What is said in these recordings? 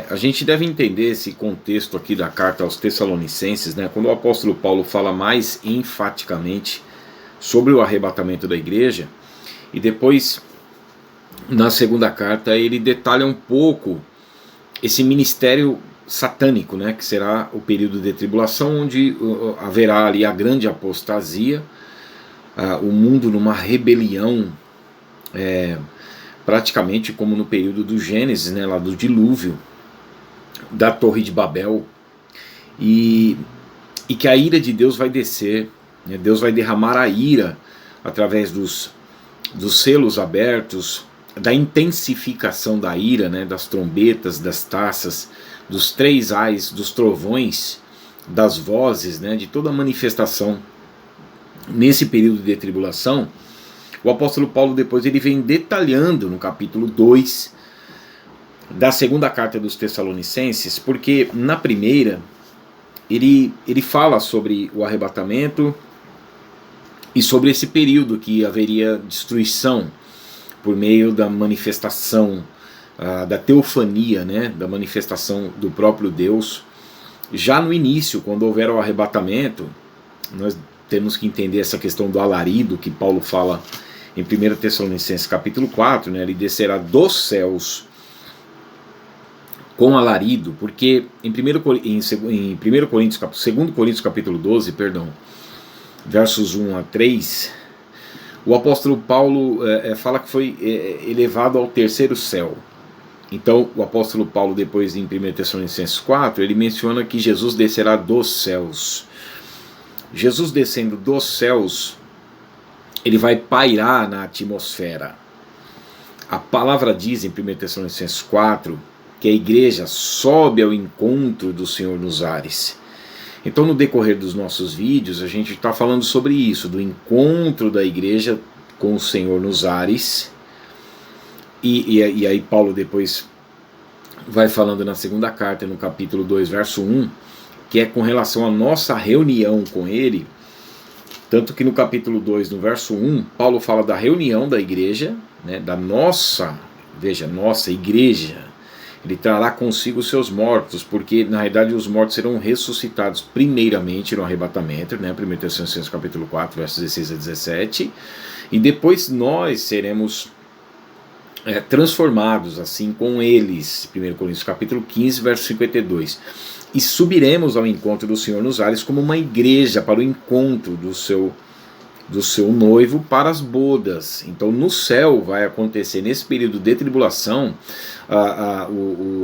A gente deve entender esse contexto aqui da carta aos Tessalonicenses, né? Quando o apóstolo Paulo fala mais enfaticamente sobre o arrebatamento da igreja, e depois na segunda carta ele detalha um pouco esse ministério satânico, né? Que será o período de tribulação, onde haverá ali a grande apostasia, o mundo numa rebelião, praticamente como no período do Gênesis, né? Lá do dilúvio, da Torre de Babel, e que a ira de Deus vai descer, né? Deus vai derramar a ira através dos selos abertos, da intensificação da ira, né? Das trombetas, das taças, dos três ais, dos trovões, das vozes, né? De toda a manifestação nesse período de tribulação. O apóstolo Paulo depois ele vem detalhando no capítulo 2 da segunda carta dos Tessalonicenses, porque na primeira ele fala sobre o arrebatamento e sobre esse período que haveria destruição por meio da manifestação, da teofania, né, da manifestação do próprio Deus. Já no início, quando houver o arrebatamento, nós temos que entender essa questão do alarido que Paulo fala em 1 Tessalonicenses capítulo 4, né, ele descerá dos céus com alarido, porque em 2 Coríntios capítulo 12, versos 1 a 3, o apóstolo Paulo fala que foi elevado ao terceiro céu. Então o apóstolo Paulo depois em 1 Tessalonicenses 4, ele menciona que Jesus descerá dos céus. Jesus descendo dos céus, ele vai pairar na atmosfera. A palavra diz em 1 Tessalonicenses 4 que a igreja sobe ao encontro do Senhor nos ares. Então no decorrer dos nossos vídeos a gente está falando sobre isso, do encontro da igreja com o Senhor nos ares, e aí Paulo depois vai falando na segunda carta, no capítulo 2, verso 1, que é com relação à nossa reunião com ele. Tanto que no capítulo 2, no verso 1, Paulo fala da reunião da igreja, né, da nossa igreja. Ele trará consigo os seus mortos, porque na realidade os mortos serão ressuscitados primeiramente no arrebatamento, né, 1 Tessalonicenses capítulo 4, versos 16 a 17, e depois nós seremos transformados assim com eles, 1 Coríntios capítulo 15, verso 52, e subiremos ao encontro do Senhor nos ares como uma igreja para o encontro do seu noivo para as bodas. Então no céu vai acontecer nesse período de tribulação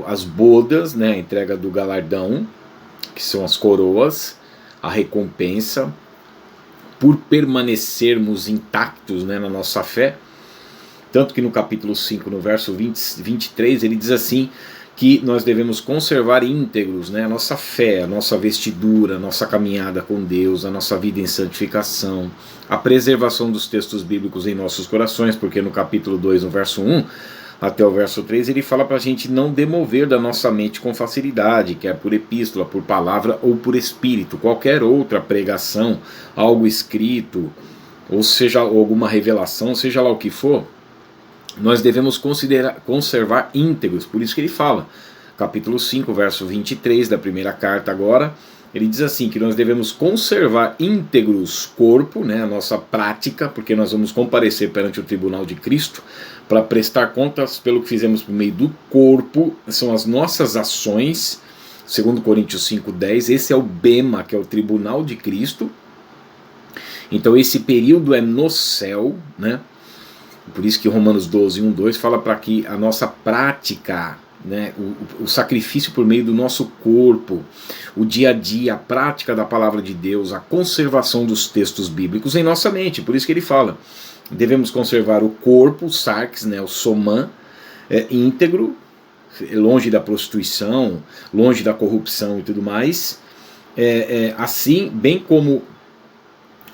as bodas, né, a entrega do galardão, que são as coroas, a recompensa por permanecermos intactos, né, na nossa fé. Tanto que no capítulo 5, no verso 23, ele diz assim, que nós devemos conservar íntegros, né, a nossa fé, a nossa vestidura, a nossa caminhada com Deus, a nossa vida em santificação, a preservação dos textos bíblicos em nossos corações, porque no capítulo 2, no verso 1 até o verso 3, ele fala para a gente não demover da nossa mente com facilidade, quer por epístola, por palavra ou por espírito, qualquer outra pregação, algo escrito, ou seja, alguma revelação, seja lá o que for, nós devemos conservar íntegros. Por isso que ele fala, capítulo 5, verso 23 da primeira carta agora, ele diz assim, que nós devemos conservar íntegros corpo, né, a nossa prática, porque nós vamos comparecer perante o tribunal de Cristo, para prestar contas pelo que fizemos por meio do corpo, são as nossas ações, 2 Coríntios 5,10, esse é o bema, que é o tribunal de Cristo. Então esse período é no céu, né? Por isso que Romanos 12, 1, 2 fala para que a nossa prática, né, o sacrifício por meio do nosso corpo, o dia a dia, a prática da palavra de Deus, a conservação dos textos bíblicos em nossa mente. Por isso que ele fala, devemos conservar o corpo, o sarx, né, o somã, íntegro, longe da prostituição, longe da corrupção e tudo mais, assim, bem como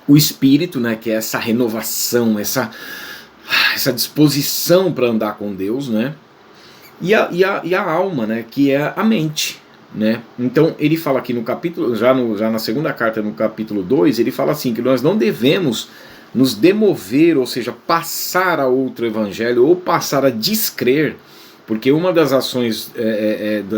o espírito, né, que é essa renovação, essa disposição para andar com Deus, né? E a alma, né, que é a mente, né? Então ele fala aqui no capítulo, já na segunda carta, no capítulo 2, ele fala assim, que nós não devemos nos demover, ou seja, passar a outro evangelho, ou passar a descrer porque uma das ações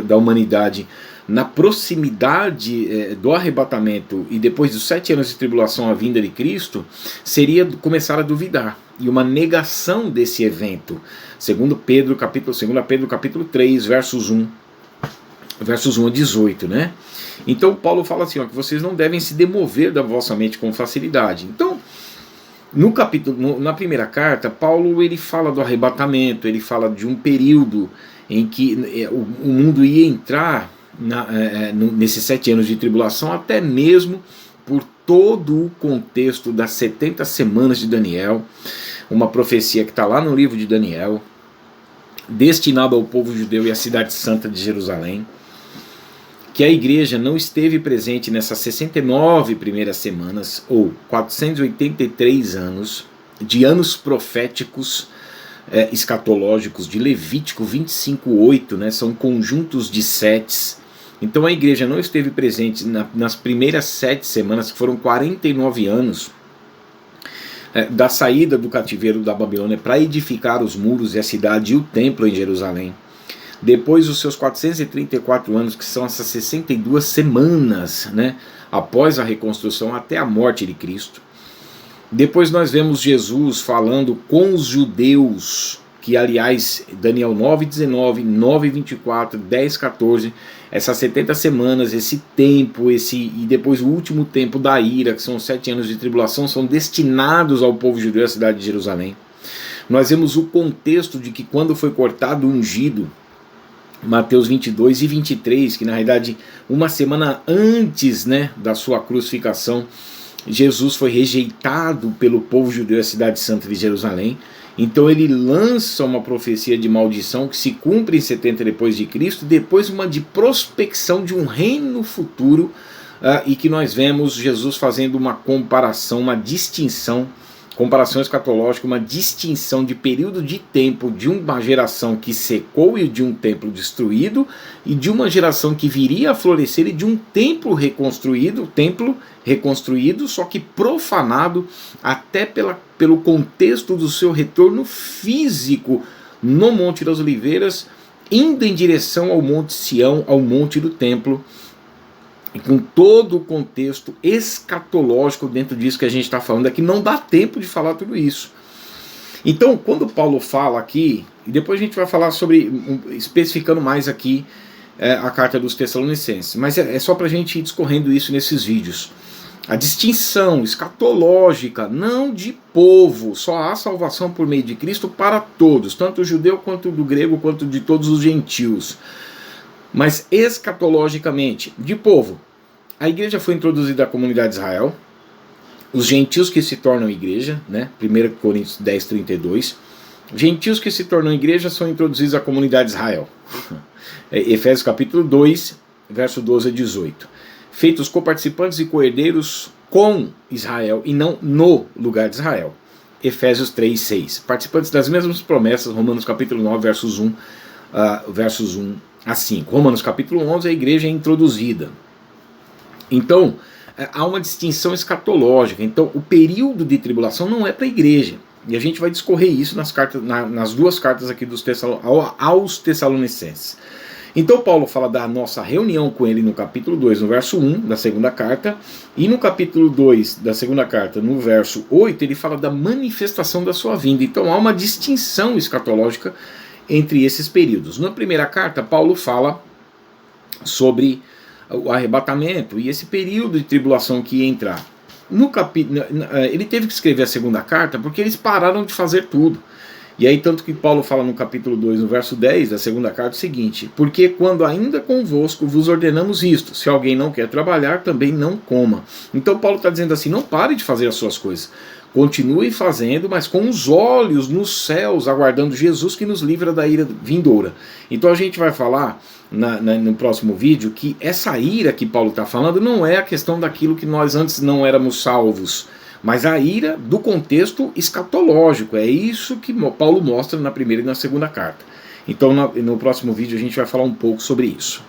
da humanidade na proximidade do arrebatamento e depois dos 7 anos de tribulação à vinda de Cristo, seria começar a duvidar, e uma negação desse evento. 2 Pedro capítulo 3, versos 1 a 18, né? Então Paulo fala assim, ó, que vocês não devem se demover da vossa mente com facilidade. Então, na primeira carta, Paulo ele fala do arrebatamento, ele fala de um período em que o mundo ia entrar nesses 7 anos de tribulação, até mesmo por todo o contexto das 70 semanas de Daniel, uma profecia que está lá no livro de Daniel, destinada ao povo judeu e à cidade santa de Jerusalém, que a igreja não esteve presente nessas 69 primeiras semanas, ou 483 anos, de anos proféticos escatológicos, de Levítico 25:8, né, são conjuntos de setes. Então a igreja não esteve presente nas primeiras 7 semanas, que foram 49 anos, da saída do cativeiro da Babilônia para edificar os muros e a cidade e o templo em Jerusalém. Depois os seus 434 anos, que são essas 62 semanas, né, após a reconstrução até a morte de Cristo. Depois nós vemos Jesus falando com os judeus, que aliás, Daniel 9:19, 9:24, 10:14, essas 70 semanas, esse tempo, e depois o último tempo da ira, que são 7 anos de tribulação, são destinados ao povo judeu e à cidade de Jerusalém. Nós vemos o contexto de que quando foi cortado o ungido, Mateus 22 e 23, que na realidade uma semana antes, né, da sua crucificação, Jesus foi rejeitado pelo povo judeu e a cidade santa de Jerusalém. Então ele lança uma profecia de maldição que se cumpre em 70 depois de Cristo, depois uma de prospecção de um reino futuro, e que nós vemos Jesus fazendo uma comparação, uma distinção, comparação escatológica, uma distinção de período de tempo de uma geração que secou e de um templo destruído, e de uma geração que viria a florescer e de um templo reconstruído, só que profanado até pelo contexto do seu retorno físico no Monte das Oliveiras, indo em direção ao Monte Sião, ao Monte do Templo, e com todo o contexto escatológico dentro disso que a gente está falando aqui. Não dá tempo de falar tudo isso. Então, quando Paulo fala aqui, e depois a gente vai falar sobre, especificando mais aqui, a carta dos Tessalonicenses, mas é só para a gente ir discorrendo isso nesses vídeos. A distinção escatológica, não de povo, só há salvação por meio de Cristo para todos, tanto o judeu quanto do grego, quanto de todos os gentios. Mas escatologicamente, de povo, a igreja foi introduzida à comunidade de Israel, os gentios que se tornam igreja, né? 1 Coríntios 10:32, gentios que se tornam igreja são introduzidos à comunidade de Israel. Efésios capítulo 2, verso 12 a 18. Feitos coparticipantes e co-herdeiros com Israel e não no lugar de Israel. Efésios 3:6. Participantes das mesmas promessas, Romanos capítulo 9, versos 1 a 5. Romanos capítulo 11, a igreja é introduzida. Então, há uma distinção escatológica. Então, o período de tribulação não é para a igreja. E a gente vai discorrer isso nas duas cartas aqui aos Tessalonicenses. Então Paulo fala da nossa reunião com ele no capítulo 2, no verso 1 da segunda carta, e no capítulo 2 da segunda carta, no verso 8, ele fala da manifestação da sua vinda. Então há uma distinção escatológica entre esses períodos. Na primeira carta, Paulo fala sobre o arrebatamento e esse período de tribulação que ia entrar. Ele teve que escrever a segunda carta porque eles pararam de fazer tudo. E aí tanto que Paulo fala no capítulo 2, no verso 10 da segunda carta o seguinte: porque quando ainda convosco vos ordenamos isto, se alguém não quer trabalhar, também não coma. Então Paulo está dizendo assim, não pare de fazer as suas coisas, continue fazendo, mas com os olhos nos céus, aguardando Jesus que nos livra da ira vindoura. Então a gente vai falar no próximo vídeo que essa ira que Paulo está falando não é a questão daquilo que nós antes não éramos salvos, mas a ira do contexto escatológico. É isso que Paulo mostra na primeira e na segunda carta. Então no próximo vídeo a gente vai falar um pouco sobre isso.